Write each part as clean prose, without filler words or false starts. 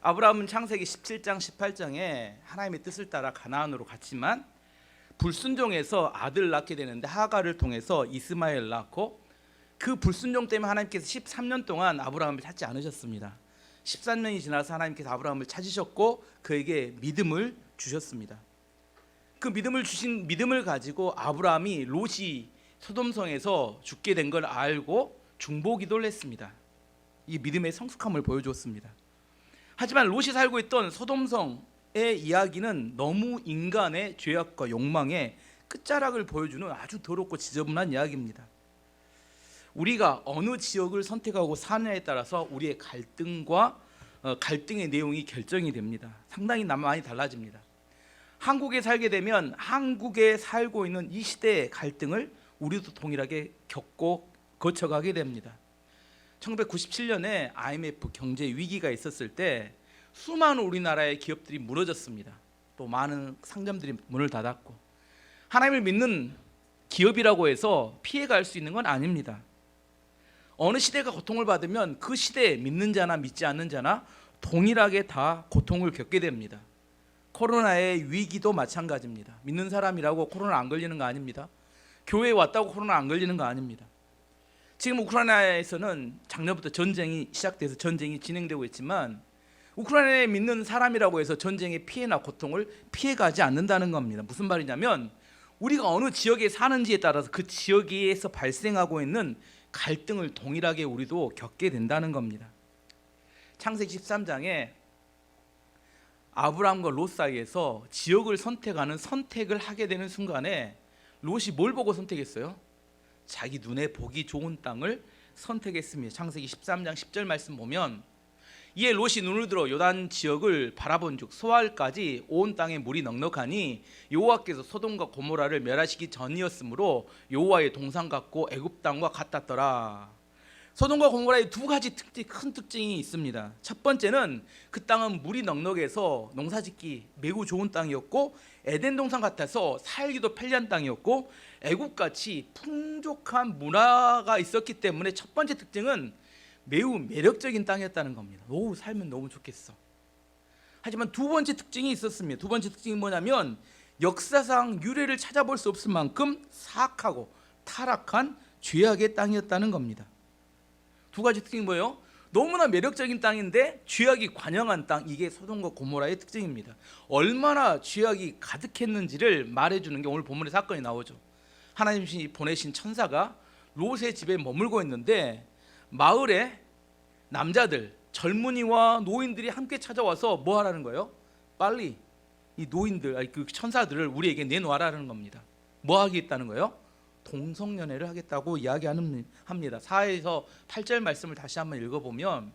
아브라함은 창세기 17장 18장에 하나님의 뜻을 따라 가나안으로 갔지만 불순종해서 아들을 낳게 되는데 하갈을 통해서 이스마엘을 낳고, 그 불순종 때문에 하나님께서 13년 동안 아브라함을 찾지 않으셨습니다. 13년이 지나서 하나님께서 아브라함을 찾으셨고 그에게 믿음을 주셨습니다. 그 믿음을 가지고 아브라함이 롯이 소돔성에서 죽게 된 걸 알고 중보기도를 했습니다. 이 믿음의 성숙함을 보여주었습니다. 하지만 롯이 살고 있던 소돔성의 이야기는 너무 인간의 죄악과 욕망의 끝자락을 보여주는 아주 더럽고 지저분한 이야기입니다. 우리가 어느 지역을 선택하고 사느냐에 따라서 우리의 갈등의 내용이 결정이 됩니다. 상당히 많이 달라집니다. 한국에 살게 되면 한국에 살고 있는 이 시대의 갈등을 우리도 동일하게 겪고 거쳐가게 됩니다. 1997년에 IMF 경제 위기가 있었을 때 수많은 우리나라의 기업들이 무너졌습니다. 또 많은 상점들이 문을 닫았고, 하나님을 믿는 기업이라고 해서 피해갈 수 있는 건 아닙니다. 어느 시대가 고통을 받으면 그 시대에 믿는 자나 믿지 않는 자나 동일하게 다 고통을 겪게 됩니다. 코로나의 위기도 마찬가지입니다. 믿는 사람이라고 코로나 안 걸리는 거 아닙니다. 교회에 왔다고 코로나 안 걸리는 거 아닙니다. 지금 우크라이나에서는 작년부터 전쟁이 시작돼서 전쟁이 진행되고 있지만 우크라이나에 믿는 사람이라고 해서 전쟁의 피해나 고통을 피해가지 않는다는 겁니다. 무슨 말이냐면 우리가 어느 지역에 사는지에 따라서 그 지역에서 발생하고 있는 갈등을 동일하게 우리도 겪게 된다는 겁니다. 창세기 13장에 아브라함과 롯 사이에서 지역을 선택하는 선택을 하게 되는 순간에 롯이 뭘 보고 선택했어요? 자기 눈에 보기 좋은 땅을 선택했습니다. 창세기 13장 10절 말씀 보면, 이에 롯이 눈을 들어 요단 지역을 바라본즉 소알까지 온 땅에 물이 넉넉하니 여호와께서 소돔과 고모라를 멸하시기 전이었으므로 여호와의 동산 같고 애굽 땅과 같았더라. 소돔과 고모라의 두 가지 큰 특징이 있습니다. 첫 번째는 그 땅은 물이 넉넉해서 농사짓기 매우 좋은 땅이었고, 에덴 동산 같아서 살기도 편리한 땅이었고, 애굽같이 풍족한 문화가 있었기 때문에 첫 번째 특징은 매우 매력적인 땅이었다는 겁니다. 살면 너무 좋겠어. 하지만 두 번째 특징이 있었습니다. 두 번째 특징이 뭐냐면 역사상 유래를 찾아볼 수 없을 만큼 사악하고 타락한 죄악의 땅이었다는 겁니다. 두 가지 특징이 뭐예요? 너무나 매력적인 땅인데 죄악이 관영한 땅, 이게 소돔과 고모라의 특징입니다. 얼마나 죄악이 가득했는지를 말해주는 게 오늘 본문의 사건이 나오죠. 하나님이 보내신 천사가 롯의 집에 머물고 있는데 마을에 남자들, 젊은이와 노인들이 함께 찾아와서 뭐 하라는 거예요? 빨리 이 노인들, 그 천사들을 우리에게 내놓으라는 겁니다. 뭐 하겠다는 거예요? 동성연애를 하겠다고 이야기합니다. 4에서 8절 말씀을 다시 한번 읽어보면,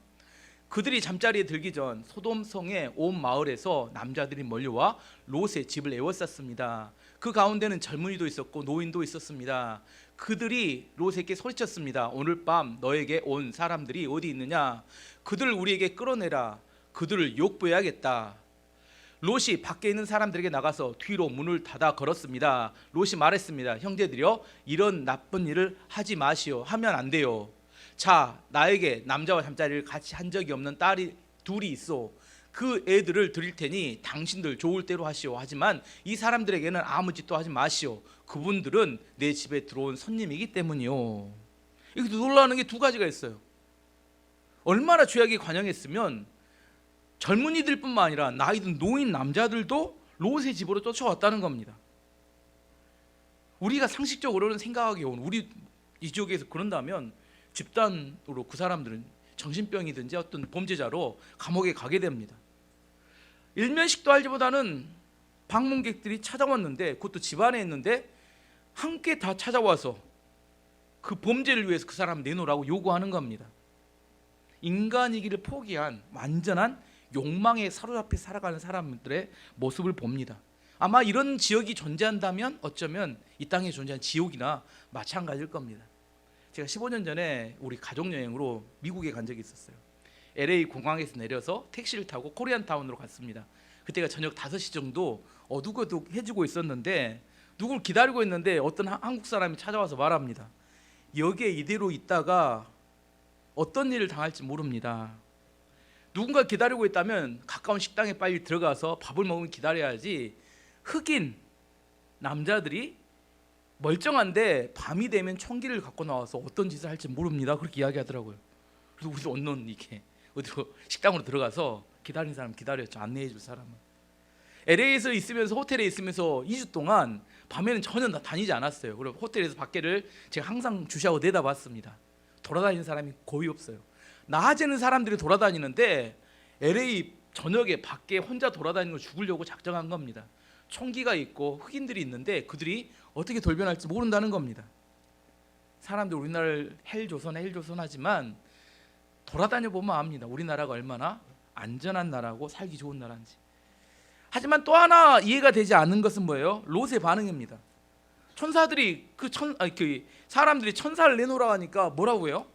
그들이 잠자리에 들기 전 소돔성의 온 마을에서 남자들이 몰려와 롯의 집을 에워쌌습니다. 그 가운데는 젊은이도 있었고 노인도 있었습니다. 그들이 롯에게 소리쳤습니다. 오늘 밤 너에게 온 사람들이 어디 있느냐? 그들을 우리에게 끌어내라. 그들을 욕보해야겠다. 롯이 밖에 있는 사람들에게 나가서 뒤로 문을 닫아 걸었습니다. 롯이 말했습니다. 형제들이여, 이런 나쁜 일을 하지 마시오. 하면 안 돼요. 자, 나에게 남자와 잠자리를 같이 한 적이 없는 딸이 둘이 있어. 그 애들을 드릴 테니 당신들 좋을 대로 하시오. 하지만 이 사람들에게는 아무 짓도 하지 마시오. 그분들은 내 집에 들어온 손님이기 때문이요. 이렇게 놀라는 게 두 가지가 있어요. 얼마나 죄악이 관영했으면 젊은이들뿐만 아니라 나이든 노인 남자들도 롯의 집으로 쫓아왔다는 겁니다. 우리가 상식적으로는 생각하기 어려운, 우리 이 지역에서 그런다면 집단으로 그 사람들은 정신병이든지 어떤 범죄자로 감옥에 가게 됩니다. 일면식도 알기보다는 방문객들이 찾아왔는데, 그것도 집안에 있는데 함께 다 찾아와서 그 범죄를 위해서 그 사람 내놓으라고 요구하는 겁니다. 인간이기를 포기한 완전한 욕망에 사로잡혀 살아가는 사람들의 모습을 봅니다. 아마 이런 지역이 존재한다면 어쩌면 이 땅에 존재하는 지옥이나 마찬가지일 겁니다. 제가 15년 전에 우리 가족여행으로 미국에 간 적이 있었어요. LA 공항에서 내려서 택시를 타고 코리안타운으로 갔습니다. 그때가 저녁 5시 정도 어둑어둑해지고 있었는데 누굴 기다리고 있는데 어떤 한국 사람이 찾아와서 말합니다. 여기에 이대로 있다가 어떤 일을 당할지 모릅니다. 누군가 기다리고 있다면 가까운 식당에 빨리 들어가서 밥을 먹으면 기다려야지, 흑인 남자들이 멀쩡한데 밤이 되면 총기를 갖고 나와서 어떤 짓을 할지 모릅니다. 그렇게 이야기하더라고요. 그래서 우리도 언론 이렇게 어디로 식당으로 들어가서 기다리는 사람 기다렸죠. 안내해 줄 사람은. LA에서 있으면서, 호텔에 있으면서 2주 동안 밤에는 전혀 다니지 않았어요. 그리고 호텔에서 밖에를 제가 항상 주시하고 내다봤습니다. 돌아다니는 사람이 거의 없어요. 낮에는 사람들이 돌아다니는데 LA 저녁에 밖에 혼자 돌아다니는 걸 죽으려고 작정한 겁니다. 총기가 있고 흑인들이 있는데 그들이 어떻게 돌변할지 모른다는 겁니다. 사람들 우리나라를 헬조선 하지만 돌아다녀 보면 압니다. 우리나라가 얼마나 안전한 나라고 살기 좋은 나라인지. 하지만 또 하나 이해가 되지 않는 것은 뭐예요? 롯의 반응입니다. 천사들이 사람들이 천사를 내놓으라 하니까 뭐라고 해요?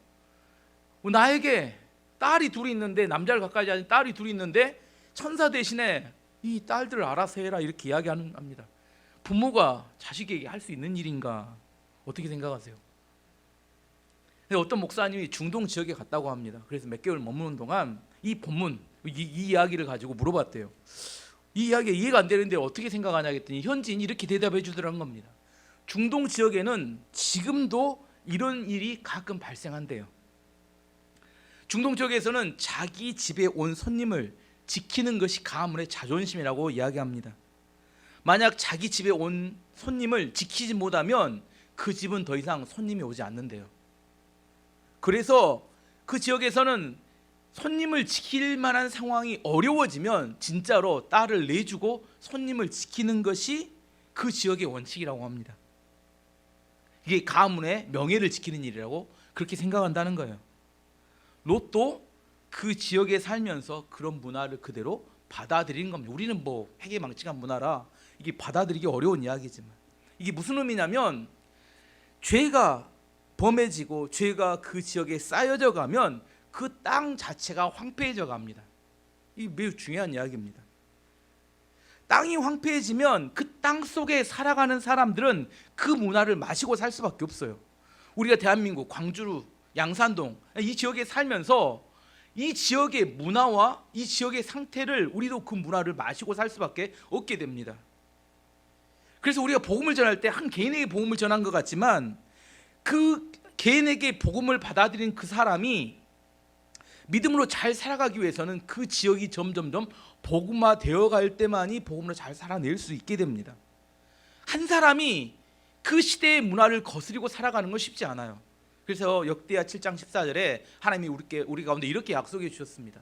나에게 딸이 둘이 있는데, 남자를 가까이 하는 딸이 둘이 있는데 천사 대신에 이 딸들을 알아서 해라, 이렇게 이야기합니다. 부모가 자식에게 할 수 있는 일인가? 어떻게 생각하세요? 어떤 목사님이 중동 지역에 갔다고 합니다. 그래서 몇 개월 머무는 동안 이 본문, 이 이야기를 가지고 물어봤대요. 이 이야기가 이해가 안 되는데 어떻게 생각하냐 했더니 현지인이 이렇게 대답해 주더라는 겁니다. 중동 지역에는 지금도 이런 일이 가끔 발생한대요. 중동 지역에서는 자기 집에 온 손님을 지키는 것이 가문의 자존심이라고 이야기합니다. 만약 자기 집에 온 손님을 지키지 못하면 그 집은 더 이상 손님이 오지 않는데요. 그래서 그 지역에서는 손님을 지킬 만한 상황이 어려워지면 진짜로 딸을 내주고 손님을 지키는 것이 그 지역의 원칙이라고 합니다. 이게 가문의 명예를 지키는 일이라고 그렇게 생각한다는 거예요. 롯도 그 지역에 살면서 그런 문화를 그대로 받아들인 겁니다. 우리는 뭐 회개망측한 문화라 이게 받아들이기 어려운 이야기지만, 이게 무슨 의미냐면 죄가 범해지고 죄가 그 지역에 쌓여져 가면 그 땅 자체가 황폐해져 갑니다. 이게 매우 중요한 이야기입니다. 땅이 황폐해지면 그 땅 속에 살아가는 사람들은 그 문화를 마시고 살 수밖에 없어요. 우리가 대한민국 광주, 양산동 이 지역에 살면서 이 지역의 문화와 이 지역의 상태를, 우리도 그 문화를 마시고 살 수밖에 없게 됩니다. 그래서 우리가 복음을 전할 때 한 개인에게 복음을 전한 것 같지만 그 개인에게 복음을 받아들인 그 사람이 믿음으로 잘 살아가기 위해서는 그 지역이 점점점 복음화 되어 갈 때만이 복음으로 잘 살아낼 수 있게 됩니다. 한 사람이 그 시대의 문화를 거스리고 살아가는 건 쉽지 않아요. 그래서 역대하 7장 14절에 하나님이 우리 가운데 이렇게 약속해 주셨습니다.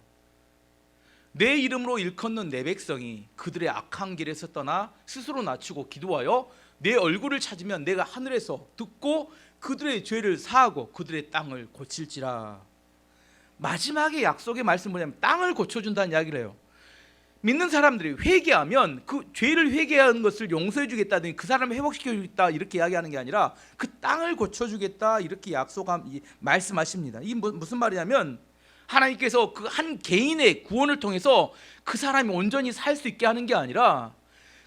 내 이름으로 일컫는 내 백성이 그들의 악한 길에서 떠나 스스로 낮추고 기도하여 내 얼굴을 찾으면 내가 하늘에서 듣고 그들의 죄를 사하고 그들의 땅을 고칠지라. 마지막에 약속의 말씀은 뭐냐면 땅을 고쳐준다는 이야기를 해요. 믿는 사람들이 회개하면 그 죄를 회개하는 것을 용서해 주겠다더니 그 사람을 회복시켜 주겠다 이렇게 이야기하는 게 아니라 그 땅을 고쳐주겠다 이렇게 말씀하십니다. 이게 무슨 말이냐면 하나님께서 그 한 개인의 구원을 통해서 그 사람이 온전히 살 수 있게 하는 게 아니라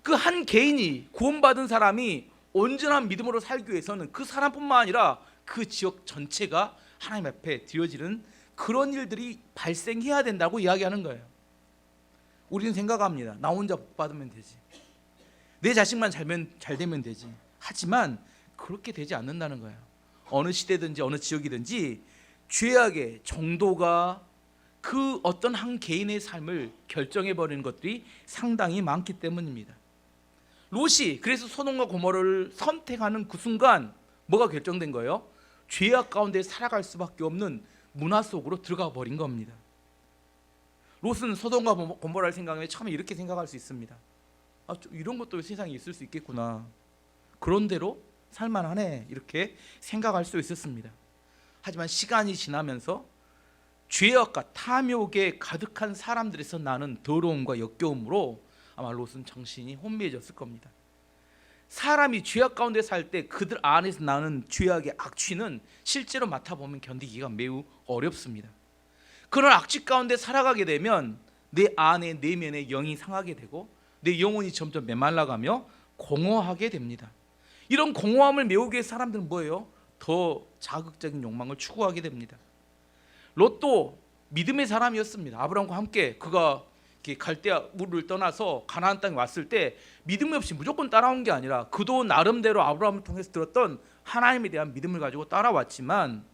그 한 개인이 구원받은 사람이 온전한 믿음으로 살기 위해서는 그 사람뿐만 아니라 그 지역 전체가 하나님 앞에 드려지는 그런 일들이 발생해야 된다고 이야기하는 거예요. 우리는 생각합니다. 나 혼자 복 받으면 되지, 내 자식만 잘 되면 되지. 하지만 그렇게 되지 않는다는 거예요. 어느 시대든지 어느 지역이든지 죄악의 정도가 그 어떤 한 개인의 삶을 결정해버리는 것들이 상당히 많기 때문입니다. 롯이 그래서 소돔과 고모라를 선택하는 그 순간 뭐가 결정된 거예요? 죄악 가운데 살아갈 수밖에 없는 문화 속으로 들어가 버린 겁니다. 롯은 소돔과 고모라를 생각하면 처음에 이렇게 생각할 수 있습니다. 이런 것도 세상에 있을 수 있겠구나, 그런 대로 살만하네, 이렇게 생각할 수 있었습니다. 하지만 시간이 지나면서 죄악과 탐욕에 가득한 사람들에서 나는 더러움과 역겨움으로 아마 롯은 정신이 혼미해졌을 겁니다. 사람이 죄악 가운데 살 때 그들 안에서 나는 죄악의 악취는 실제로 맡아보면 견디기가 매우 어렵습니다. 그런 악취 가운데 살아가게 되면 내 안에 내면의 영이 상하게 되고 내 영혼이 점점 메말라가며 공허하게 됩니다. 이런 공허함을 메우기 위해 사람들은 뭐예요? 더 자극적인 욕망을 추구하게 됩니다. 롯도 믿음의 사람이었습니다. 아브라함과 함께 그가 갈대아 우르를 떠나서 가나안 땅에 왔을 때 믿음이 없이 무조건 따라온 게 아니라 그도 나름대로 아브라함을 통해서 들었던 하나님에 대한 믿음을 가지고 따라왔지만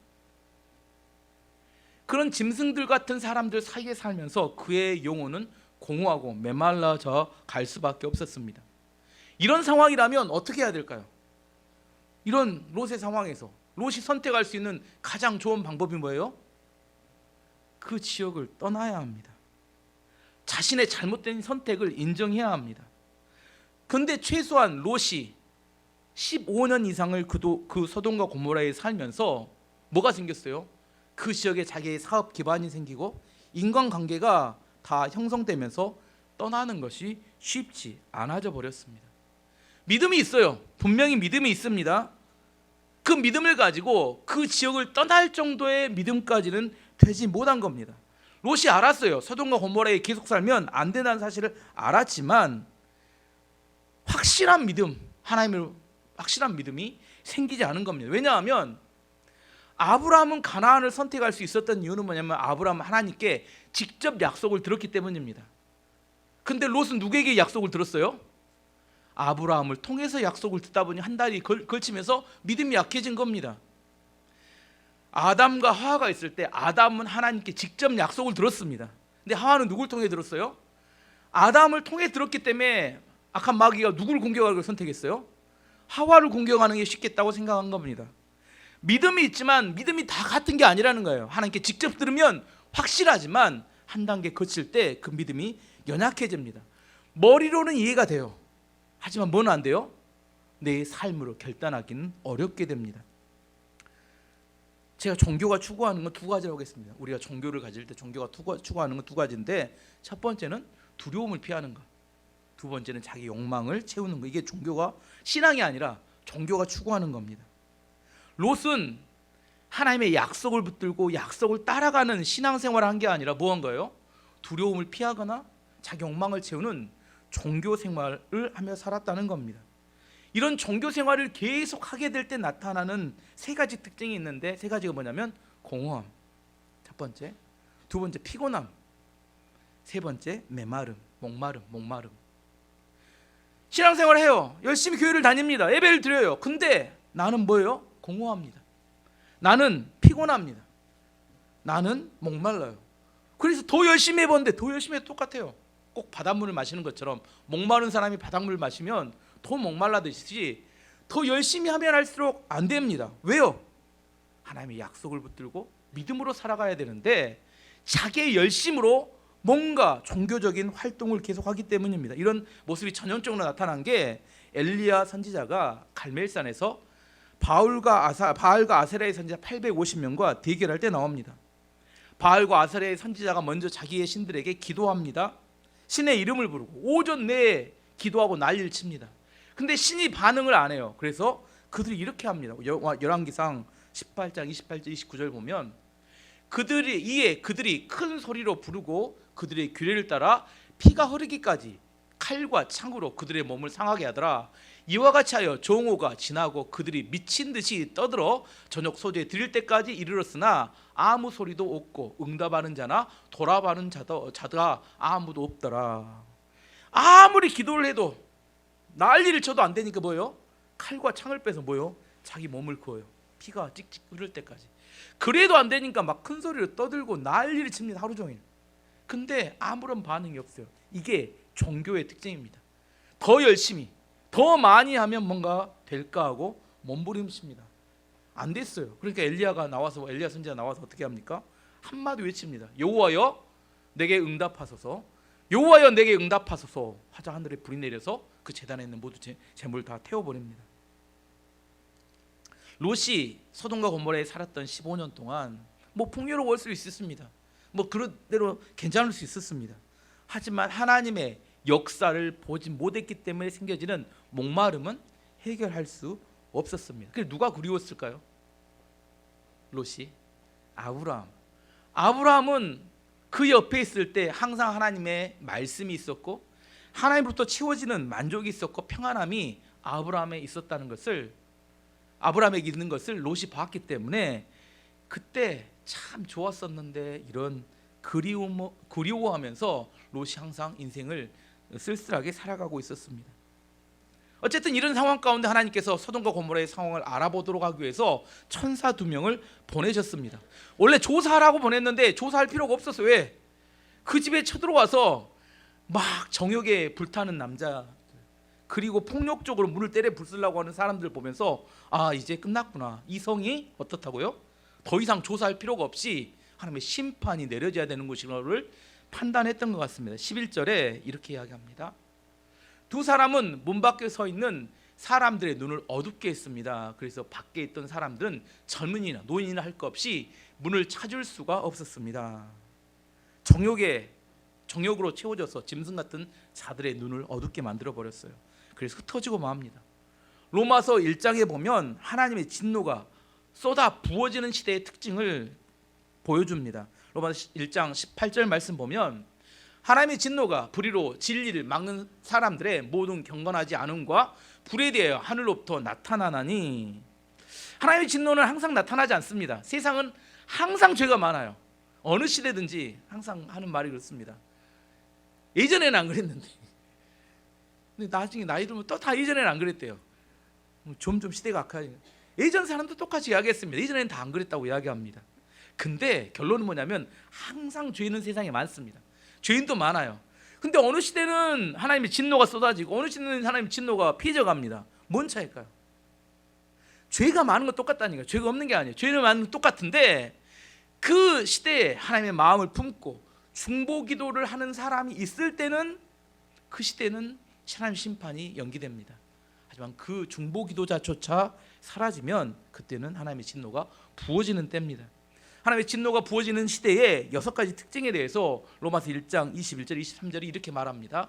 그런 짐승들 같은 사람들 사이에 살면서 그의 영혼은 공허하고 메말라져 갈 수밖에 없었습니다. 이런 상황이라면 어떻게 해야 될까요? 이런 롯의 상황에서 롯이 선택할 수 있는 가장 좋은 방법이 뭐예요? 그 지역을 떠나야 합니다. 자신의 잘못된 선택을 인정해야 합니다. 그런데 최소한 롯이 15년 이상을 그 소돔과 고모라에 살면서 뭐가 생겼어요? 그 지역에 자기의 사업 기반이 생기고 인간관계가 다 형성되면서 떠나는 것이 쉽지 않아져 버렸습니다. 믿음이 있어요. 분명히 믿음이 있습니다. 그 믿음을 가지고 그 지역을 떠날 정도의 믿음까지는 되지 못한 겁니다. 롯이 알았어요. 소돔과 고모라에 계속 살면 안 된다는 사실을 알았지만 확실한 믿음, 하나님을 확실한 믿음이 생기지 않은 겁니다. 왜냐하면 아브라함은 가나안을 선택할 수 있었던 이유는 뭐냐면 아브라함은 하나님께 직접 약속을 들었기 때문입니다. 근데 롯은 누구에게 약속을 들었어요? 아브라함을 통해서 약속을 듣다 보니 한 달이 걸치면서 믿음이 약해진 겁니다. 아담과 하와가 있을 때 아담은 하나님께 직접 약속을 들었습니다. 근데 하와는 누굴 통해 들었어요? 아담을 통해 들었기 때문에 악한 마귀가 누구를 공격하기로 선택했어요? 하와를 공격하는 게 쉽겠다고 생각한 겁니다. 믿음이 있지만 믿음이 다 같은 게 아니라는 거예요. 하나님께 직접 들으면 확실하지만 한 단계 거칠 때 그 믿음이 연약해집니다. 머리로는 이해가 돼요. 하지만 뭐는 안 돼요? 내 삶으로 결단하기는 어렵게 됩니다. 제가 종교가 추구하는 건 두 가지라고 하겠습니다. 우리가 종교를 가질 때 종교가 추구하는 건 두 가지인데 첫 번째는 두려움을 피하는 것, 두 번째는 자기 욕망을 채우는 것. 이게 종교가 신앙이 아니라 종교가 추구하는 겁니다. 롯은 하나님의 약속을 붙들고 약속을 따라가는 신앙생활을 한 게 아니라 뭐 한 거예요? 두려움을 피하거나 자기 욕망을 채우는 종교 생활을 하며 살았다는 겁니다. 이런 종교 생활을 계속 하게 될 때 나타나는 세 가지 특징이 있는데 세 가지가 뭐냐면 공허함, 첫 번째, 두 번째 피곤함, 세 번째 메마름, 목마름. 신앙생활을 해요. 열심히 교회를 다닙니다. 예배를 드려요. 근데 나는 뭐예요? 공허합니다. 나는 피곤합니다. 나는 목말라요. 그래서 더 열심히 해보는데 더 열심히 해도 똑같아요. 꼭 바닷물을 마시는 것처럼 목마른 사람이 바닷물을 마시면 더 목말라듯이 더 열심히 하면 할수록 안 됩니다. 왜요? 하나님의 약속을 붙들고 믿음으로 살아가야 되는데 자기의 열심으로 뭔가 종교적인 활동을 계속하기 때문입니다. 이런 모습이 전형적으로 나타난 게 엘리야 선지자가 갈멜산에서 바알과 아세라의 선지자 850명과 대결할 때 나옵니다. 바알과 아세라의 선지자가 먼저 자기의 신들에게 기도합니다. 신의 이름을 부르고 오전 내에 기도하고 난리를 칩니다. 근데 신이 반응을 안 해요. 그래서 그들이 이렇게 합니다. 열왕기상 18장 28절 29절 보면 그들이 큰 소리로 부르고 그들의 규례를 따라 피가 흐르기까지 칼과 창으로 그들의 몸을 상하게 하더라. 이와 같이 하여 정오가 지나고 그들이 미친 듯이 떠들어 저녁 소재에 드릴 때까지 이르렀으나 아무 소리도 없고 응답하는 자나 돌아가는 자가 아무도 없더라. 아무리 기도를 해도 난리를 쳐도 안 되니까 뭐예요? 칼과 창을 빼서 뭐예요? 자기 몸을 그어요. 피가 찍찍 흐를 때까지. 그래도 안 되니까 막 큰 소리로 떠들고 난리를 칩니다. 하루 종일. 근데 아무런 반응이 없어요. 이게 종교의 특징입니다. 더 열심히 더 많이 하면 뭔가 될까 하고 몸부림칩니다. 안 됐어요. 그러니까 엘리야 선지자 나와서 어떻게 합니까? 한마디 외칩니다. 여호와여 내게 응답하소서. 여호와여 내게 응답하소서 하자 하늘에 불이 내려서 그 제단에 있는 모두 재물 다 태워버립니다. 롯이 소돔과 고모라에 살았던 15년 동안 뭐 풍요로울 수 있었습니다. 뭐 그대로 괜찮을 수 있었습니다. 하지만 하나님의 역사를 보지 못했기 때문에 생겨지는 목마름은 해결할 수 없었습니다. 그래서 누가 그리웠을까요? 롯이 아브라함은 그 옆에 있을 때 항상 하나님의 말씀이 있었고 하나님으로부터 채워지는 만족이 있었고 평안함이 아브라함에 있는 것을 롯이 봤기 때문에 그때 참 좋았었는데 이런 그리워하면서 롯이 항상 인생을 쓸쓸하게 살아가고 있었습니다. 어쨌든 이런 상황 가운데 하나님께서 소돔과 고모라의 상황을 알아보도록 하기 위해서 천사 2명을 보내셨습니다. 원래 조사하라고 보냈는데 조사할 필요가 없었어요. 왜? 그 집에 쳐들어와서 막 정욕에 불타는 남자, 그리고 폭력적으로 문을 때려 부수려고 하는 사람들 보면서 아, 이제 끝났구나. 이 성이 어떻다고요? 더 이상 조사할 필요가 없이 하나님의 심판이 내려져야 되는 것이라를 판단했던 것 같습니다. 11절에 이렇게 이야기합니다. 두 사람은 문 밖에 서 있는 사람들의 눈을 어둡게 했습니다. 그래서 밖에 있던 사람들은 젊은이나 노인이나 할 것 없이 문을 찾을 수가 없었습니다. 정욕으로 채워져서 짐승 같은 자들의 눈을 어둡게 만들어 버렸어요. 그래서 흩어지고 맙니다. 로마서 1장에 보면 하나님의 진노가 쏟아 부어지는 시대의 특징을 보여줍니다. 로마서 1장 18절 말씀 보면 하나님의 진노가 불의로 진리를 막는 사람들의 모든 경건하지 않음과 불에 대하여 하늘로부터 나타나나니, 하나님의 진노는 항상 나타나지 않습니다. 세상은 항상 죄가 많아요. 어느 시대든지 항상 하는 말이 그렇습니다. 예전에는 안 그랬는데, 근데 나중에 나이 들면 또 다 예전에는 안 그랬대요. 점점 시대가 악화해요. 예전 사람도 똑같이 이야기했습니다. 예전에는 다 안 그랬다고 이야기합니다. 근데 결론은 뭐냐면 항상 죄는 세상에 많습니다. 죄인도 많아요. 근데 어느 시대는 하나님의 진노가 쏟아지고 어느 시대는 하나님의 진노가 피해져갑니다. 뭔 차이일까요? 죄가 많은 건 똑같다니까요. 죄가 없는 게 아니에요. 죄는 많은 건 똑같은데 그 시대에 하나님의 마음을 품고 중보기도를 하는 사람이 있을 때는 그 시대는 하나님의 심판이 연기됩니다. 하지만 그 중보기도자조차 사라지면 그때는 하나님의 진노가 부어지는 때입니다. 하나님의 진노가 부어지는 시대에 6가지 특징에 대해서 로마서 1장 21절 23절이 이렇게 말합니다.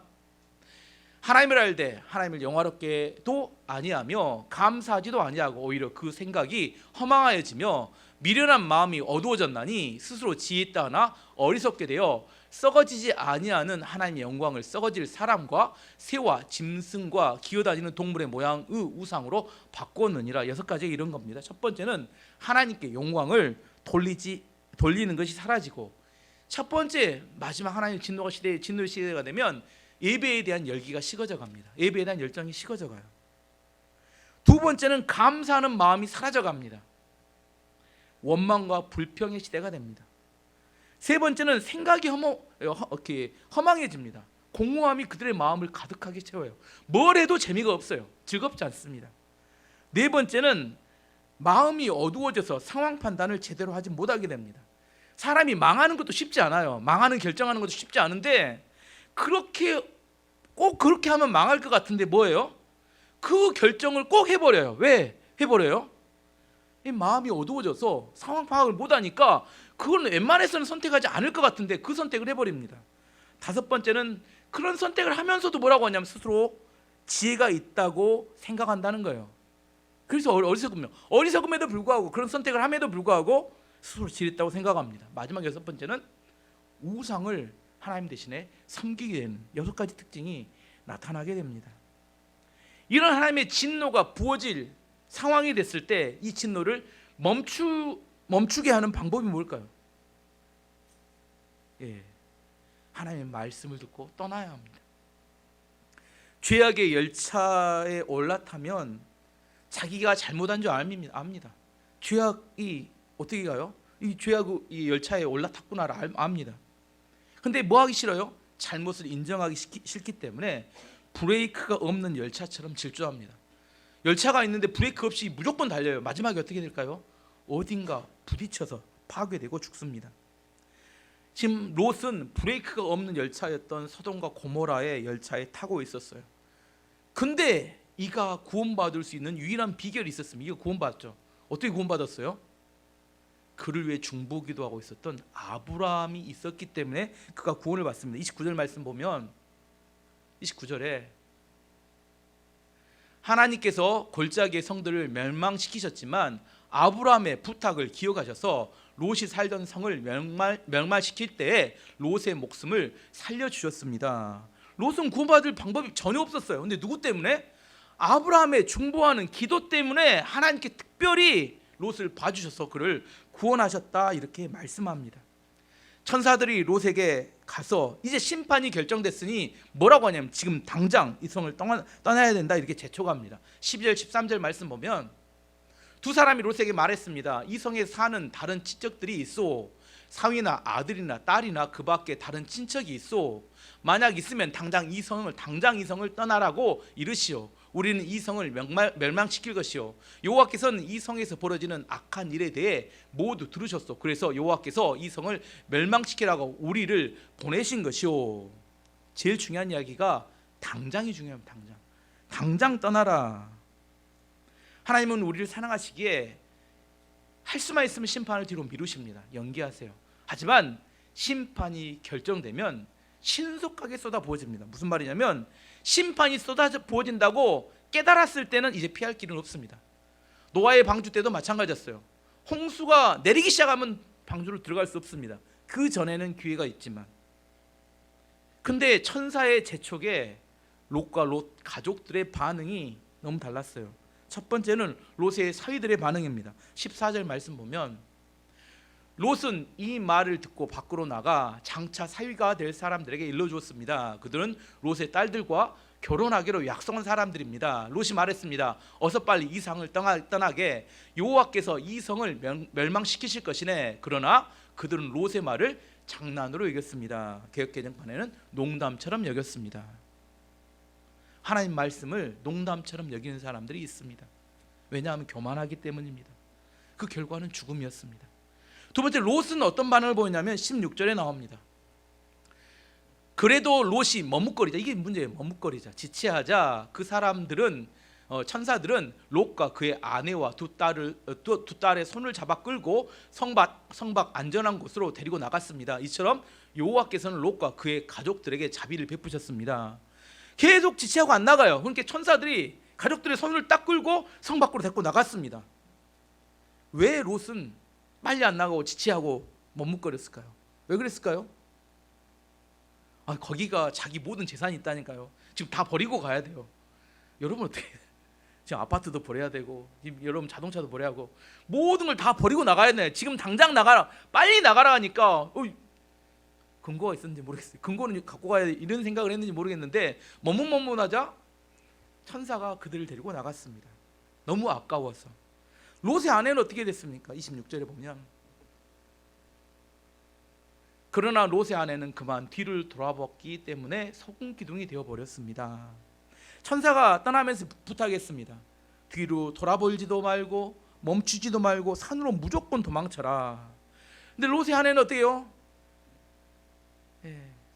하나님을 알되 하나님을 영화롭게도 아니하며 감사하지도 아니하고 오히려 그 생각이 허망하여지며 미련한 마음이 어두워졌나니 스스로 지혜 있다 하나 어리석게 되어 썩어지지 아니하는 하나님의 영광을 썩어질 사람과 새와 짐승과 기어다니는 동물의 모양의 우상으로 바꾸었느니라. 6가지 이런 겁니다. 첫 번째는 하나님께 영광을 돌리는 것이 사라지고, 첫 번째 마지막 하나님 진노의 시대가 되면 예배에 대한 열기가 식어져 갑니다. 예배에 대한 열정이 식어져 가요. 두 번째는 감사하는 마음이 사라져 갑니다. 원망과 불평의 시대가 됩니다. 세 번째는 생각이 허망해집니다. 공허함이 그들의 마음을 가득하게 채워요. 뭘 해도 재미가 없어요. 즐겁지 않습니다. 네 번째는 마음이 어두워져서 상황 판단을 제대로 하지 못하게 됩니다. 사람이 망하는 것도 쉽지 않아요. 망하는 결정하는 것도 쉽지 않은데 꼭 그렇게 하면 망할 것 같은데 뭐예요? 그 결정을 꼭 해버려요. 왜 해버려요? 이 마음이 어두워져서 상황 파악을 못하니까 그건 웬만해서는 선택하지 않을 것 같은데 그 선택을 해버립니다. 다섯 번째는 그런 선택을 하면서도 뭐라고 하냐면 스스로 지혜가 있다고 생각한다는 거예요. 그래서 어리석음에도 불구하고 그런 선택을 함에도 불구하고 스스로 지혜있다고 생각합니다. 마지막 6번째는 우상을 하나님 대신에 섬기게 되는 6가지 특징이 나타나게 됩니다. 이런 하나님의 진노가 부어질 상황이 됐을 때 이 진노를 멈추게 하는 방법이 뭘까요? 하나님의 말씀을 듣고 떠나야 합니다. 죄악의 열차에 올라타면 자기가 잘못한 줄 압니다. 죄악이 어떻게 가요? 이 죄악의 열차에 올라탔구나를 압니다. 근데 뭐 하기 싫어요? 잘못을 인정하기 싫기 때문에 브레이크가 없는 열차처럼 질주합니다. 열차가 있는데 브레이크 없이 무조건 달려요. 마지막에 어떻게 될까요? 어딘가 부딪혀서 파괴되고 죽습니다. 지금 롯은 브레이크가 없는 열차였던 소돔과 고모라의 열차에 타고 있었어요. 근데 이가 구원받을 수 있는 유일한 비결이 있었습니다. 이가 구원받았죠. 어떻게 구원받았어요? 그를 위해 중보기도하고 있었던 아브라함이 있었기 때문에 그가 구원을 받습니다. 29절 말씀 보면 29절에 하나님께서 골짜기의 성들을 멸망시키셨지만 아브라함의 부탁을 기억하셔서 롯이 살던 성을 멸망시킬 때에 롯의 목숨을 살려주셨습니다. 롯은 구원받을 방법이 전혀 없었어요. 근데 누구 때문에? 아브라함의 중보하는 기도 때문에 하나님께 특별히 롯을 봐주셔서 그를 구원하셨다 이렇게 말씀합니다. 천사들이 롯에게 가서 이제 심판이 결정됐으니 뭐라고 하냐면 지금 당장 이 성을 떠나야 된다 이렇게 재촉합니다. 12절 13절 말씀 보면 두 사람이 롯에게 말했습니다. 이 성에 사는 다른 친척들이 있소. 사위나 아들이나 딸이나 그 밖에 다른 친척이 있소. 만약 있으면 당장 이 성을 떠나라고 이르시오. 우리는 이 성을 멸망시킬 것이요. 여호와께서는 이 성에서 벌어지는 악한 일에 대해 모두 들으셨소. 그래서 여호와께서 이 성을 멸망시키라고 우리를 보내신 것이요. 제일 중요한 이야기가 당장이 중요합니다. 당장 떠나라. 하나님은 우리를 사랑하시기에 할 수만 있으면 심판을 뒤로 미루십니다. 연기하세요. 하지만 심판이 결정되면 신속하게 쏟아부어집니다. 무슨 말이냐면 심판이 쏟아부어진다고 깨달았을 때는 이제 피할 길은 없습니다. 노아의 방주 때도 마찬가지였어요. 홍수가 내리기 시작하면 방주로 들어갈 수 없습니다. 그 전에는 기회가 있지만, 근데 천사의 재촉에 롯과 롯 가족들의 반응이 너무 달랐어요. 첫 번째는 롯의 사위들의 반응입니다. 14절 말씀 보면 롯은 이 말을 듣고 밖으로 나가 장차 사위가 될 사람들에게 일러주었습니다. 그들은 롯의 딸들과 결혼하기로 약속한 사람들입니다. 롯이 말했습니다. 어서 빨리 이 성을 떠나게. 여호와께서 이 성을 멸망시키실 것이네. 그러나 그들은 롯의 말을 장난으로 여겼습니다. 개역개정판에는 농담처럼 여겼습니다. 하나님 말씀을 농담처럼 여기는 사람들이 있습니다. 왜냐하면 교만하기 때문입니다. 그 결과는 죽음이었습니다. 두 번째, 롯은 어떤 반응을 보였냐면 16절에 나옵니다. 그래도 롯이 머뭇거리자. 이게 문제예요. 머뭇거리자. 지체하자. 그 사람들은 천사들은 롯과 그의 아내와 두 딸의 손을 잡아 끌고 성밖 안전한 곳으로 데리고 나갔습니다. 이처럼 여호와께서는 롯과 그의 가족들에게 자비를 베푸셨습니다. 계속 지체하고 안 나가요. 그러니까 천사들이 가족들의 손을 딱 끌고 성 밖으로 데리고 나갔습니다. 왜 롯은 빨리 안 나가고 지체하고 머뭇거렸을까요? 왜 그랬을까요? 거기가 자기 모든 재산이 있다니까요. 지금 다 버리고 가야 돼요. 여러분 어떻게 지금 아파트도 버려야 되고 여러분 자동차도 버려야 하고 모든 걸 다 버리고 나가야 돼. 지금 당장 나가라. 빨리 나가라 하니까 근거가 있었는지 모르겠어요. 근거는 갖고 가야 돼. 이런 생각을 했는지 모르겠는데 머뭇머뭇하자 천사가 그들을 데리고 나갔습니다. 너무 아까워서. 롯의 아내는 어떻게 됐습니까? 26절에 보면 그러나 롯의 아내는 그만 뒤를 돌아봤기 때문에 소금 기둥이 되어버렸습니다. 천사가 떠나면서 부탁했습니다. 뒤로 돌아보지도 말고 멈추지도 말고 산으로 무조건 도망쳐라. 근데 롯의 아내는 어때요?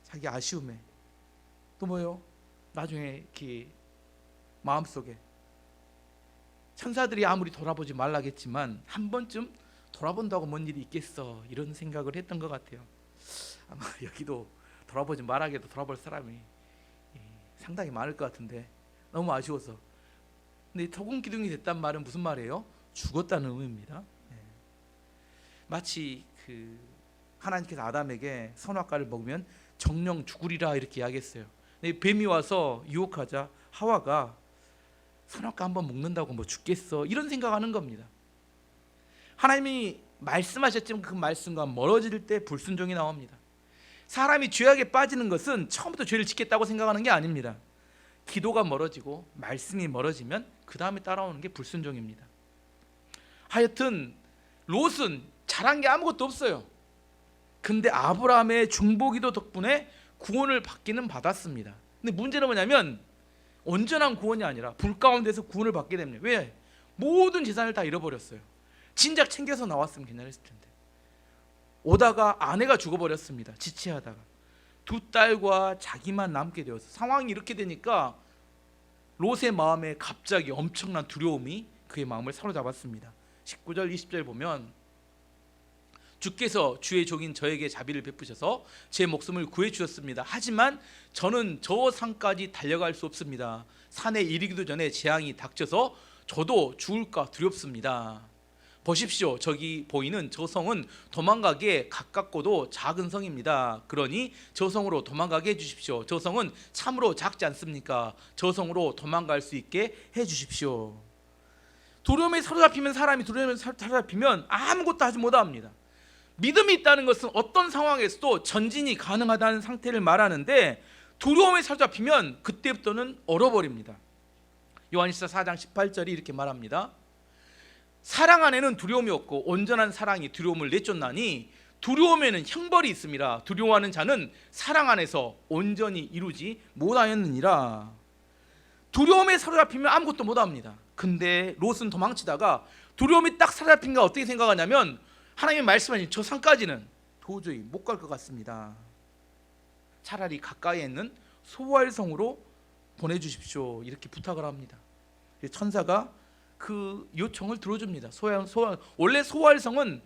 자기 아쉬움에 또 뭐요? 나중에 이렇게 마음속에 천사들이 아무리 돌아보지 말라겠지만 한 번쯤 돌아본다고 뭔 일이 있겠어 이런 생각을 했던 것 같아요. 아마 여기도 돌아보지 말아게도 돌아볼 사람이 상당히 많을 것 같은데 너무 아쉬워서. 근데 소금 기둥이 됐단 말은 무슨 말이에요? 죽었다는 의미입니다. 마치 하나님께서 아담에게 선악과를 먹으면 정령 죽으리라 이렇게 이야기했어요. 근데 뱀이 와서 유혹하자 하와가 선악과 한번 먹는다고 뭐 죽겠어 이런 생각하는 겁니다. 하나님이 말씀하셨지만 그 말씀과 멀어질 때 불순종이 나옵니다. 사람이 죄악에 빠지는 것은 처음부터 죄를 짓겠다고 생각하는 게 아닙니다. 기도가 멀어지고 말씀이 멀어지면 그 다음에 따라오는 게 불순종입니다. 하여튼 롯은 잘한 게 아무것도 없어요. 근데 아브라함의 중보기도 덕분에 구원을 받기는 받았습니다. 근데 문제는 뭐냐면 온전한 구원이 아니라 불 가운데서 구원을 받게 됩니다. 왜? 모든 재산을 다 잃어버렸어요. 진작 챙겨서 나왔으면 괜찮았을 텐데. 오다가 아내가 죽어버렸습니다. 지체하다가 두 딸과 자기만 남게 되어서 상황이 이렇게 되니까 롯의 마음에 갑자기 엄청난 두려움이 그의 마음을 사로잡았습니다. 19절 20절 보면 주께서 주의 종인 저에게 자비를 베푸셔서 제 목숨을 구해 주셨습니다. 하지만 저는 저 산까지 달려갈 수 없습니다. 산에 이르기도 전에 재앙이 닥쳐서 저도 죽을까 두렵습니다. 보십시오. 저기 보이는 저 성은 도망가기에 가깝고도 작은 성입니다. 그러니 저 성으로 도망가게 해주십시오. 저 성은 참으로 작지 않습니까? 저 성으로 도망갈 수 있게 해주십시오. 두려움에 사로잡히면 사람이 두려움에 사로잡히면 아무것도 하지 못합니다. 믿음이 있다는 것은 어떤 상황에서도 전진이 가능하다는 상태를 말하는데, 두려움에 사로잡히면 그때부터는 얼어버립니다. 요한일서 4장 18절이 이렇게 말합니다. 사랑 안에는 두려움이 없고 온전한 사랑이 두려움을 내쫓나니 두려움에는 형벌이 있음이라. 두려워하는 자는 사랑 안에서 온전히 이루지 못하였느니라. 두려움에 사로잡히면 아무것도 못합니다. 근데 롯은 도망치다가 두려움이 딱 사로잡힌가 어떻게 생각하냐면, 하나님의 말씀하신 저 산까지는 도저히 못 갈 것 같습니다. 차라리 가까이에 있는 소활성으로 보내주십시오, 이렇게 부탁을 합니다. 천사가 그 요청을 들어줍니다. 원래 소활성은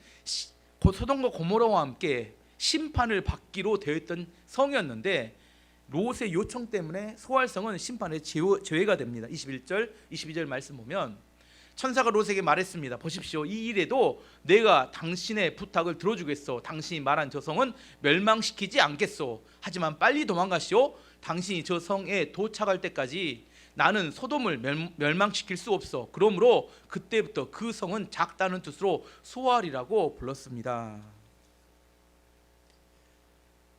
소돔과 고모라와 함께 심판을 받기로 되어 있던 성이었는데, 롯의 요청 때문에 소활성은 심판의 제외가 됩니다. 21절 22절 말씀 보면 천사가 롯에게 말했습니다. 보십시오, 이 일에도 내가 당신의 부탁을 들어주겠소. 당신이 말한 저 성은 멸망시키지 않겠소. 하지만 빨리 도망가시오. 당신이 저 성에 도착할 때까지 나는 소돔을 멸망시킬 수 없어. 그러므로 그때부터 그 성은 작다는 뜻으로 소알이라고 불렀습니다.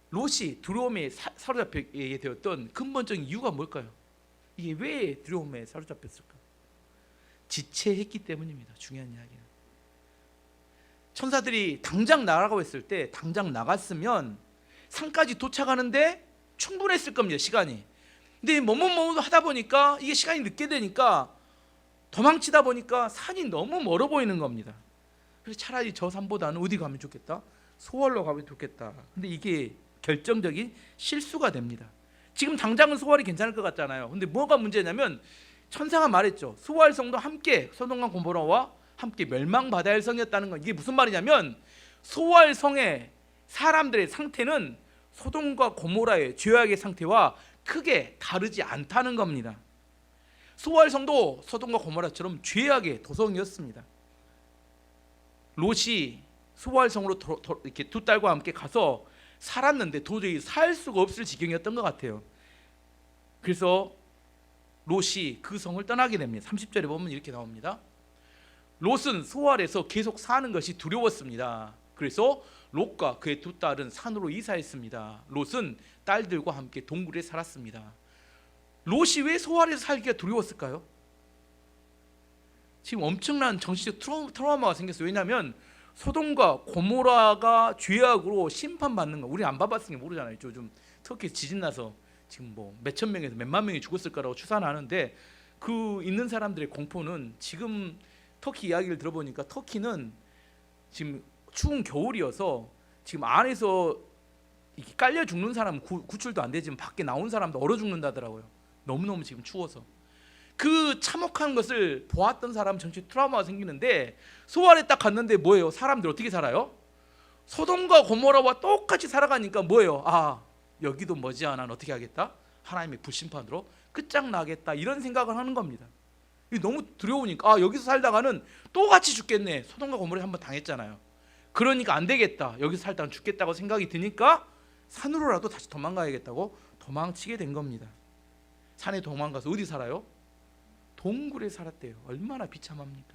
롯이 두려움에 사로잡히게 되었던 근본적인 이유가 뭘까요? 이게 왜 두려움에 사로잡혔을까? 지체했기 때문입니다. 중요한 이야기는. 천사들이 당장 나가라고 했을 때 당장 나갔으면 산까지 도착하는데 충분했을 겁니다, 시간이. 근데 뭐뭐 하다 보니까 이게 시간이 늦게 되니까 도망치다 보니까 산이 너무 멀어 보이는 겁니다. 그래서 차라리 저 산보다는 어디 가면 좋겠다? 소알로 가면 좋겠다. 근데 이게 결정적인 실수가 됩니다. 지금 당장은 소알이 괜찮을 것 같잖아요. 근데 뭐가 문제냐면, 천사가 말했죠. 소알성도 함께 소돔과 고모라와 함께 멸망받아야 할 성이었다는 건, 이게 무슨 말이냐면 소알성의 사람들의 상태는 소돔과 고모라의 죄악의 상태와 크게 다르지 않다는 겁니다. 소알성도 소돔과 고모라처럼 죄악의 도성이었습니다. 롯이 소알성으로 이렇게 두 딸과 함께 가서 살았는데 도저히 살 수가 없을 지경이었던 것 같아요. 그래서 롯이 그 성을 떠나게 됩니다. 30절에 보면 이렇게 나옵니다. 롯은 소알에서 계속 사는 것이 두려웠습니다. 그래서 롯과 그의 두 딸은 산으로 이사했습니다. 롯은 딸들과 함께 동굴에 살았습니다. 롯이 왜 소알에서 살기가 두려웠을까요? 지금 엄청난 정신적 트라우마가 생겼어요. 왜냐하면 소돔과 고모라가 죄악으로 심판받는 거 우리 안 봐봤으니까 모르잖아요. 요즘 터키 지진 나서 지금 뭐 몇천 명에서 몇만 명이 죽었을 거라고 추산하는데, 그 있는 사람들의 공포는, 지금 터키 이야기를 들어보니까 터키는 지금 추운 겨울이어서 지금 안에서 이렇게 깔려 죽는 사람은 구출도 안 되지만 밖에 나온 사람도 얼어 죽는다더라고요. 너무너무 지금 추워서. 그 참혹한 것을 보았던 사람은 정치 트라우마가 생기는데, 소알에 딱 갔는데 뭐예요? 사람들 어떻게 살아요? 소돔과 고모라와 똑같이 살아가니까 뭐예요? 아, 여기도 머지않아 어떻게 하겠다? 하나님의 불심판으로 끝장나겠다, 이런 생각을 하는 겁니다. 너무 두려우니까, 아, 여기서 살다가는 또 같이 죽겠네. 소돔과 고모라에 한번 당했잖아요. 그러니까 안 되겠다, 여기서 살다가 죽겠다고 생각이 드니까 산으로라도 다시 도망가야겠다고 도망치게 된 겁니다. 산에 도망가서 어디 살아요? 동굴에 살았대요. 얼마나 비참합니까?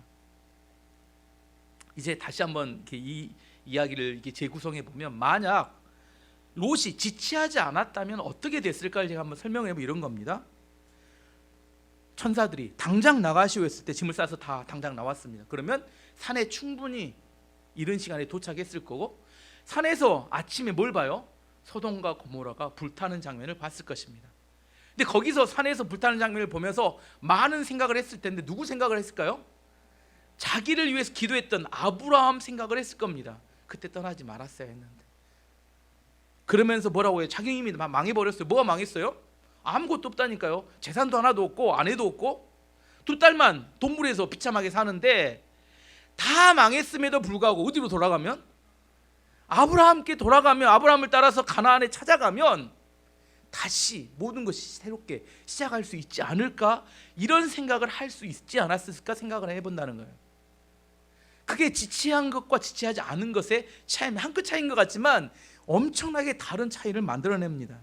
이제 다시 한번 이렇게 이 이야기를 이렇게 재구성해 보면, 만약 롯이 지체하지 않았다면 어떻게 됐을까를 제가 한번 설명해 보면 이런 겁니다. 천사들이 당장 나가시오 했을 때 짐을 싸서 다 당장 나왔습니다. 그러면 산에 충분히 이른 시간에 도착했을 거고, 산에서 아침에 뭘 봐요? 소돔과 고모라가 불타는 장면을 봤을 것입니다. 근데 거기서 산에서 불타는 장면을 보면서 많은 생각을 했을 텐데, 누구 생각을 했을까요? 자기를 위해서 기도했던 아브라함 생각을 했을 겁니다. 그때 떠나지 말았어야 했는데. 그러면서 뭐라고 해요? 자기 힘이 망해버렸어요. 뭐가 망했어요? 아무것도 없다니까요. 재산도 하나도 없고 아내도 없고 두 딸만 동굴에서 비참하게 사는데, 다 망했음에도 불구하고 어디로 돌아가면? 아브라함께 돌아가면, 아브라함을 따라서 가나안에 찾아가면 다시 모든 것이 새롭게 시작할 수 있지 않을까, 이런 생각을 할 수 있지 않았을까 생각을 해본다는 거예요. 그게 지체한 것과 지체하지 않은 것의 차이는 한 끗 차이인 것 같지만 엄청나게 다른 차이를 만들어냅니다.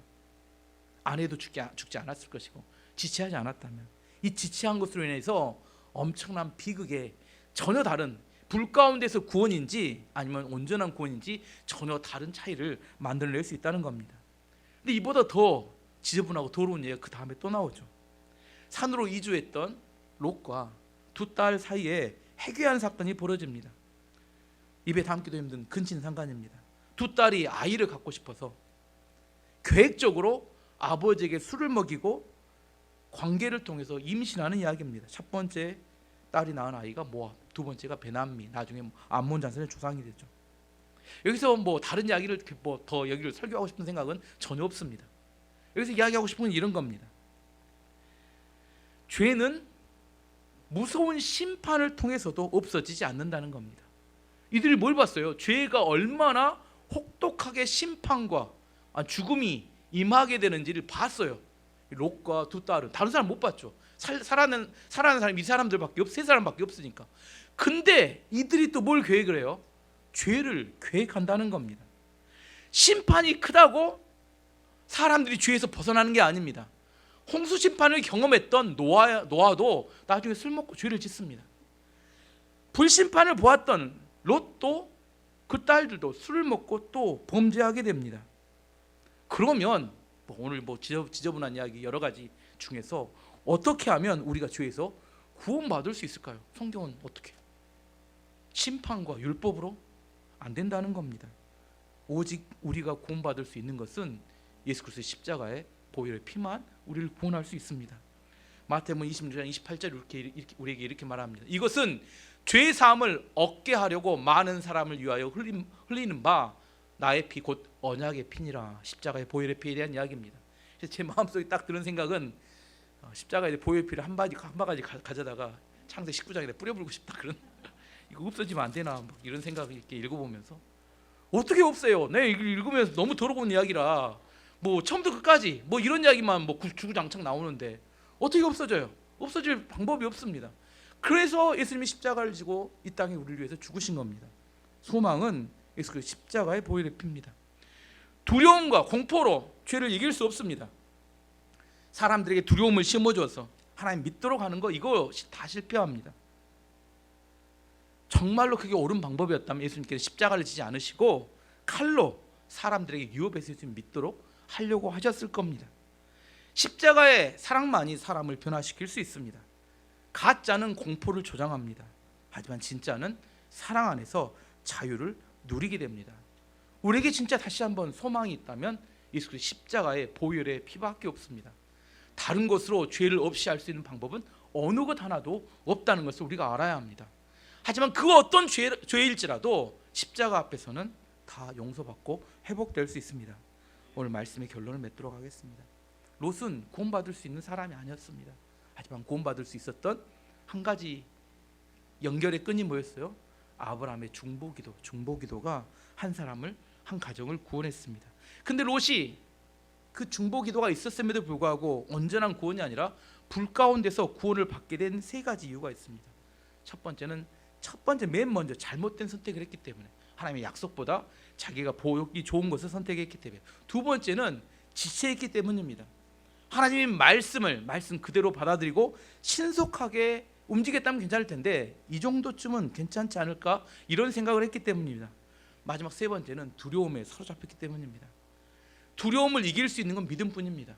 아내도 죽지 않았을 것이고, 지체하지 않았다면 이 지체한 것으로 인해서 엄청난 비극에 전혀 다른 불 가운데서 구원인지 아니면 온전한 구원인지 전혀 다른 차이를 만들어낼 수 있다는 겁니다. 근데 이보다 더 지저분하고 더러운 얘기가 그 다음에 또 나오죠. 산으로 이주했던 롯과 두 딸 사이에 해괴한 사건이 벌어집니다. 입에 담기도 힘든 근친상간입니다. 두 딸이 아이를 갖고 싶어서 계획적으로 아버지에게 술을 먹이고 관계를 통해서 임신하는 이야기입니다. 첫 번째 딸이 낳은 아이가 모압, 두 번째가 베남미, 나중에 암몬 자손의 조상이 되죠. 여기서 뭐 다른 이야기를 더 여기를 설교하고 싶은 생각은 전혀 없습니다. 여기서 이야기하고 싶은 건 이런 겁니다. 죄는 무서운 심판을 통해서도 없어지지 않는다는 겁니다. 이들이 뭘 봤어요? 죄가 얼마나 혹독하게 심판과 죽음이 임하게 되는지를 봤어요. 롯과 두 딸은 다른 사람 못 봤죠. 살아나는 사람이 이 사람들밖에 세 사람밖에 없으니까. 근데 이들이 또 뭘 계획을 해요? 죄를 계획한다는 겁니다. 심판이 크다고 사람들이 죄에서 벗어나는 게 아닙니다. 홍수 심판을 경험했던 노아도 나중에 술 먹고 죄를 짓습니다. 불심판을 보았던 롯도 그 딸들도 술을 먹고 또 범죄하게 됩니다. 그러면 오늘 지저분한 이야기 여러 가지 중에서 어떻게 하면 우리가 죄에서 구원받을 수 있을까요? 성경은 어떻게? 심판과 율법으로 안 된다는 겁니다. 오직 우리가 구원받을 수 있는 것은 예수 그리스도의 십자가의 보혈의 피만 우리를 구원할 수 있습니다. 마태복음 26장 28절 우리에게 이렇게 말합니다. 이것은 죄 사함을 얻게 하려고 많은 사람을 위하여 흘리는 바 나의 피 곧 언약의 피니라. 십자가의 보혈의 피에 대한 이야기입니다. 제 마음속에 딱 드는 생각은 십자가의 보혈의 피를 한 바가지 가져다가 창세기 19장에 뿌려부고 싶다. 그런 이거 없어지면 안 되나 이런 생각을 이렇게 읽어보면서 어떻게 없어요? 네, 이걸 읽으면서 너무 더러운 이야기라 처음부터 끝까지 이런 이야기만 주구장창 나오는데 어떻게 없어져요? 없어질 방법이 없습니다. 그래서 예수님이 십자가를 지고 이 땅에 우리를 위해서 죽으신 겁니다. 소망은 예수 그리스도 십자가의 보혈의 피입니다. 두려움과 공포로 죄를 이길 수 없습니다. 사람들에게 두려움을 심어줘서 하나님 믿도록 하는 거 이거 다 실패합니다. 정말로 그게 옳은 방법이었다면 예수님께서 십자가를 지지 않으시고 칼로 사람들에게 유혹해서 예수님 믿도록 하려고 하셨을 겁니다. 십자가의 사랑만이 사람을 변화시킬 수 있습니다. 가짜는 공포를 조장합니다. 하지만 진짜는 사랑 안에서 자유를 누리게 됩니다. 우리에게 진짜 다시 한번 소망이 있다면 예수 그리스도 십자가의 보혈의 피밖에 없습니다. 다른 것으로 죄를 없이 할 수 있는 방법은 어느 것 하나도 없다는 것을 우리가 알아야 합니다. 하지만 그 어떤 죄일지라도 십자가 앞에서는 다 용서받고 회복될 수 있습니다. 오늘 말씀의 결론을 맺도록 하겠습니다. 롯은 구원받을 수 있는 사람이 아니었습니다. 하지만 구원받을 수 있었던 한 가지 연결의 끈이 뭐였어요? 아브라함의 중보기도가 한 사람을, 한 가정을 구원했습니다. 근데 롯이 그 중보기도가 있었음에도 불구하고 온전한 구원이 아니라 불 가운데서 구원을 받게 된 세 가지 이유가 있습니다. 첫 번째 맨 먼저 잘못된 선택을 했기 때문에, 하나님의 약속보다 자기가 보기 좋은 것을 선택했기 때문에. 두 번째는 지체했기 때문입니다. 하나님의 말씀 그대로 받아들이고 신속하게 움직였다면 괜찮을 텐데 이 정도쯤은 괜찮지 않을까 이런 생각을 했기 때문입니다. 마지막 세 번째는 두려움에 사로잡혔기 때문입니다. 두려움을 이길 수 있는 건 믿음뿐입니다.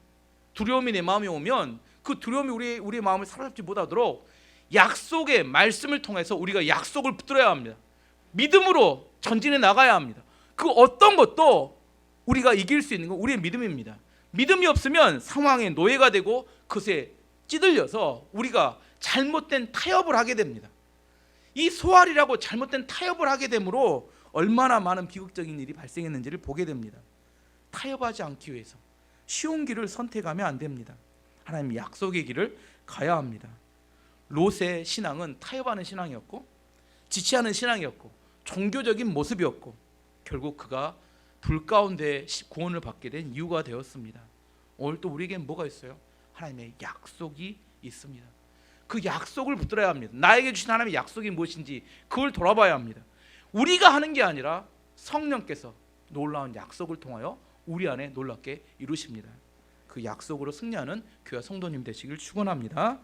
두려움이 내 마음에 오면 그 두려움이 우리의 마음을 사로잡지 못하도록 약속의 말씀을 통해서 우리가 약속을 붙들어야 합니다. 믿음으로 전진해 나가야 합니다. 그 어떤 것도 우리가 이길 수 있는 건 우리의 믿음입니다. 믿음이 없으면 상황의 노예가 되고 그것에 찌들려서 우리가 잘못된 타협을 하게 됩니다. 이 소알이라고 잘못된 타협을 하게 되므로 얼마나 많은 비극적인 일이 발생했는지를 보게 됩니다. 타협하지 않기 위해서 쉬운 길을 선택하면 안 됩니다. 하나님 약속의 길을 가야 합니다. 롯의 신앙은 타협하는 신앙이었고 지체하는 신앙이었고 종교적인 모습이었고 결국 그가 불 가운데 구원을 받게 된 이유가 되었습니다. 오늘 또 우리에겐 뭐가 있어요? 하나님의 약속이 있습니다. 그 약속을 붙들어야 합니다. 나에게 주신 하나님의 약속이 무엇인지 그걸 돌아봐야 합니다. 우리가 하는 게 아니라 성령께서 놀라운 약속을 통하여 우리 안에 놀랍게 이루십니다. 그 약속으로 승리하는 교회 성도님 되시길 축원합니다.